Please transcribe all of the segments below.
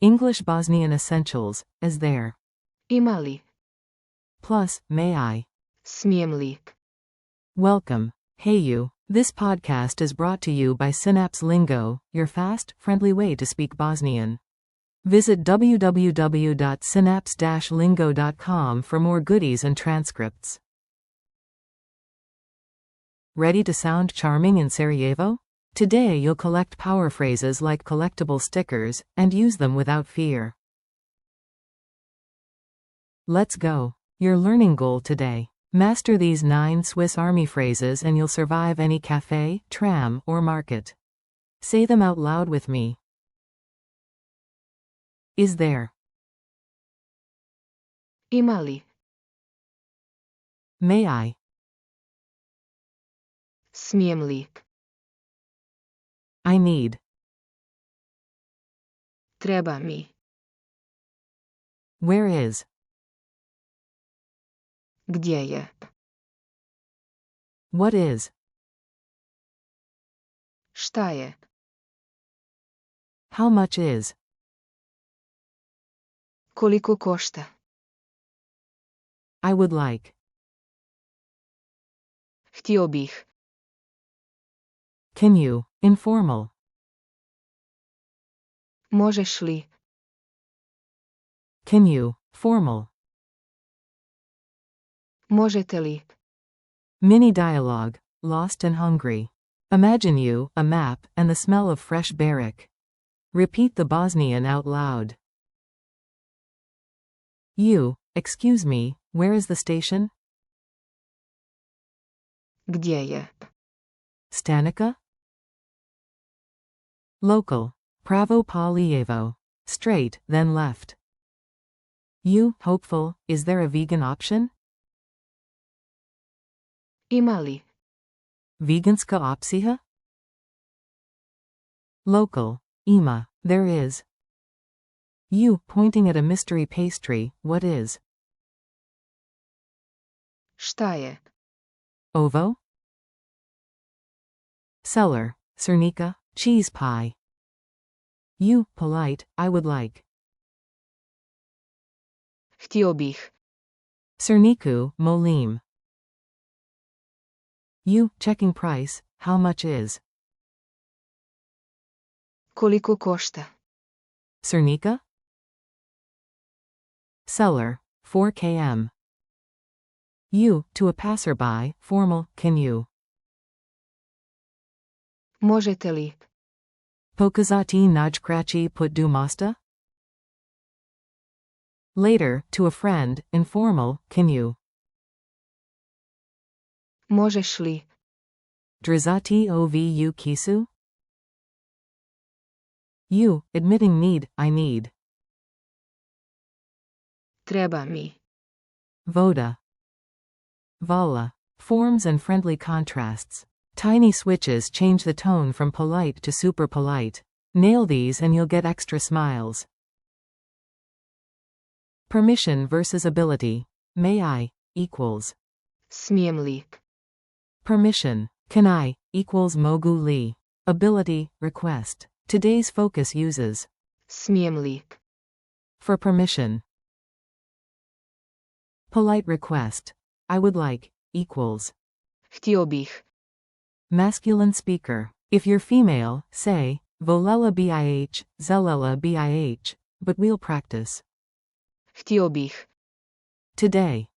English Bosnian Essentials, is there? Ima li? Plus, may I? Smijem li? Welcome. Hey you. This podcast is brought to you by Synapse Lingo, your fast, friendly way to speak Bosnian. Visit www.synapse-lingo.com for more goodies and transcripts. Ready to sound charming in Sarajevo? Today you'll collect power phrases like collectible stickers, and use them without fear. Let's go. Your learning goal today. Master these 9 Swiss Army phrases and you'll survive any cafe, tram, or market. Say them out loud with me. Is there? Ima li? May I? Smijem li? I need. Treba mi? Where is? Gdje je? What is? Šta je? How much is? Koliko košta? I would like. Htio bih. Can you? Informal. Možeš li? Can you? Formal. Možete li? Mini dialogue. Lost and hungry. Imagine you, a map, and the smell of fresh barrack. Repeat the Bosnian out loud. You, excuse me, where is the station? Gdje je? Stanica? Local. Pravo pa lijevo. Straight, then left. You, hopeful, is there a vegan option? Ima li? Veganska opcija? Local. Ima, there is. You, pointing at a mystery pastry, what is? Šta je? Ovo? Seller. Cernica, cheese pie. You, polite, I would like. Htio bih. Cerniku, molim. You, checking price, how much is? Koliko košta? Cernica? Seller, 4 km. You, to a passerby, formal, can you? Možete li? Pokazati najkraći put do mosta? Later, to a friend, informal, can you? Možeš li? Drizati ovu kisu? You, admitting need, I need. Treba mi. Voda. Vala. Forms and friendly contrasts. Tiny switches change the tone from polite to super polite. Nail these and you'll get extra smiles. Permission versus ability. May I, equals. Smijem li? Permission. Can I, equals mogu li. Ability, request. Today's focus uses. Smijem li? For permission. Polite request. I would like, equals. Htio bih. Masculine speaker. If you're female, say, volela bih, zelela bih, but we'll practice. Htio bih. Today.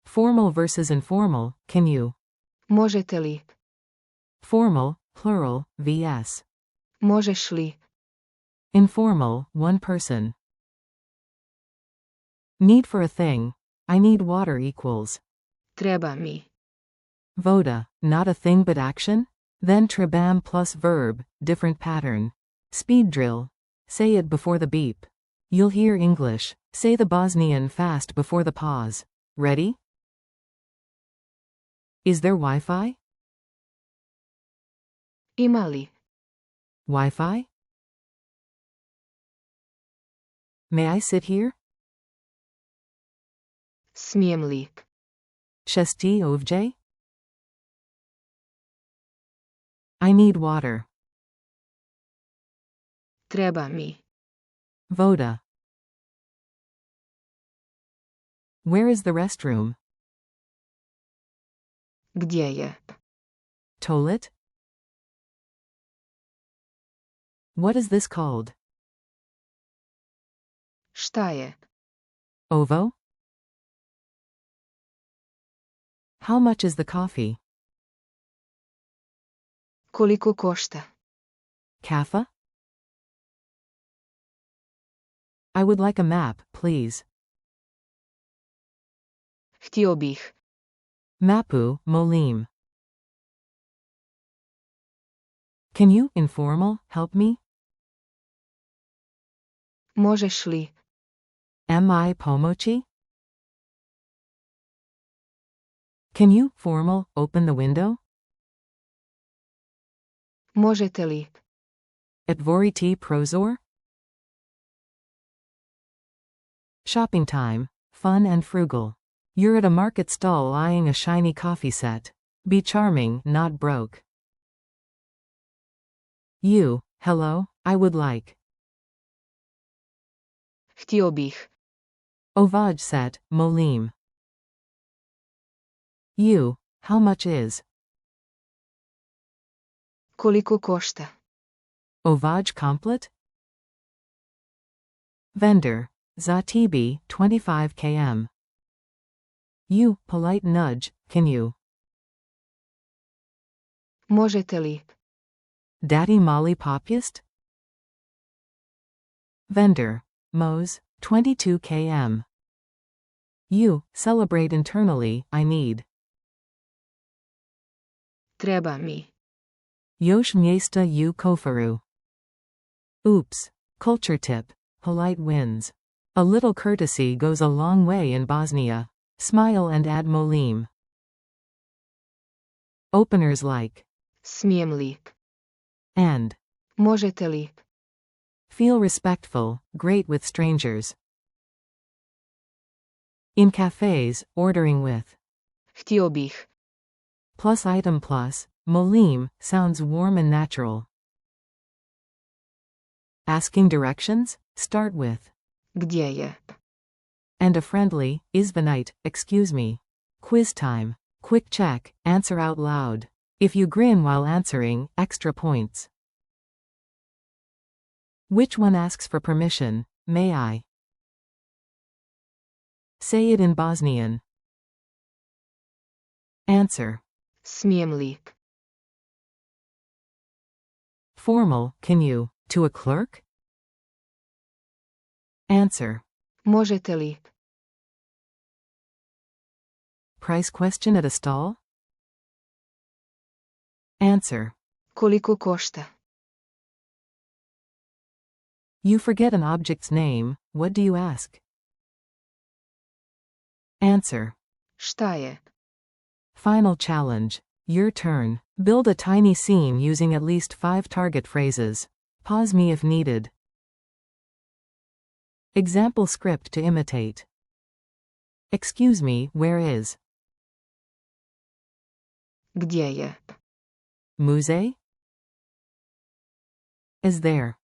Formal versus informal, can you? Možete li? Formal, plural, vs. Možeš li? Informal, one person. Need for a thing. I need water equals. Treba mi. Voda, not a thing but action? Then trebam plus verb, different pattern. Speed drill. Say it before the beep. You'll hear English. Say the Bosnian fast before the pause. Ready? Is there Wi-Fi? Ima li? Wi-Fi? May I sit here? Smijem li? Ch.14? I need water. Treba mi. Voda. Where is the restroom? Gdje je? Toilet? What is this called? Šta je? Ovo? How much is the coffee? Koliko košta? Kaffa? I would like a map, please. Htio bih. Mapu, molim. Can you, informal, help me? Možeš li? Am I pomoći? Can you, formal, open the window? Možete li? Otvoriti prozor? Shopping time, fun and frugal. You're at a market stall eyeing a shiny coffee set. Be charming, not broke. You, hello, I would like. Htio bih. Ovaj set, molim. You, how much is? Koliko košta? Ovaj komplet? Vendor, za tebe, 25 km. You, polite nudge, can you? Možete li? Daddy mali popust? Vendor, Mose, 22 km. You, celebrate internally, I need. Treba mi. Još mjesta u kofaru. Oops. Culture tip. Polite wins. A little courtesy goes a long way in Bosnia. Smile and add molim. Openers like. Smijem li? And. Možete li? Feel respectful, great with strangers. In cafes, ordering with. Htio bih. Plus item plus, molim, sounds warm and natural. Asking directions, start with. Gdje je? And a friendly, izvinite, excuse me. Quiz time. Quick check, answer out loud. If you grin while answering, extra points. Which one asks for permission? May I? Say it in Bosnian. Answer. Smijem li? Formal, can you? To a clerk? Answer. Možete li? Price question at a stall? Answer. Koliko košta? You forget an object's name, what do you ask? Answer. Šta je? Final challenge. Your turn. Build a tiny scene using at least 5 target phrases. Pause me if needed. Example script to imitate. Excuse me, where is? Gdje je? Muzej? Is there?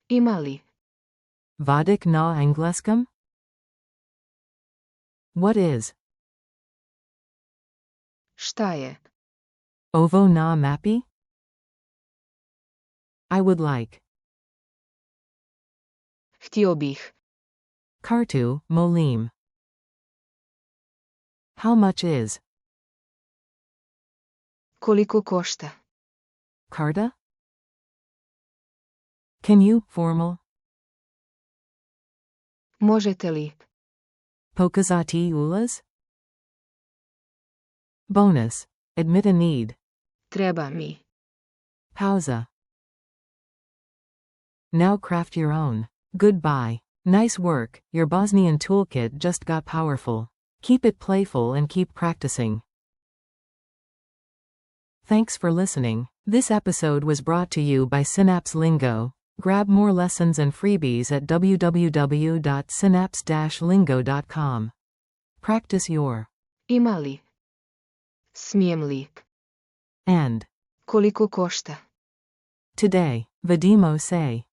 Ima li? Vadik na engleskom? What is? Šta je? Ovo na mapi? I would like. Htio bih. Kartu, molim. How much is? Koliko košta? Karta? Can you, formal? Možete li? Pokazati ulaz? Bonus. Admit a need. Treba mi. Pauza. Now craft your own. Goodbye. Nice work, your Bosnian toolkit just got powerful. Keep it playful and keep practicing. Thanks for listening. This episode was brought to you by Synapse Lingo. Grab more lessons and freebies at www.synapse-lingo.com. Practice your. Ima li? Smijem li? And. Koliko košta? Today. Vedimo se.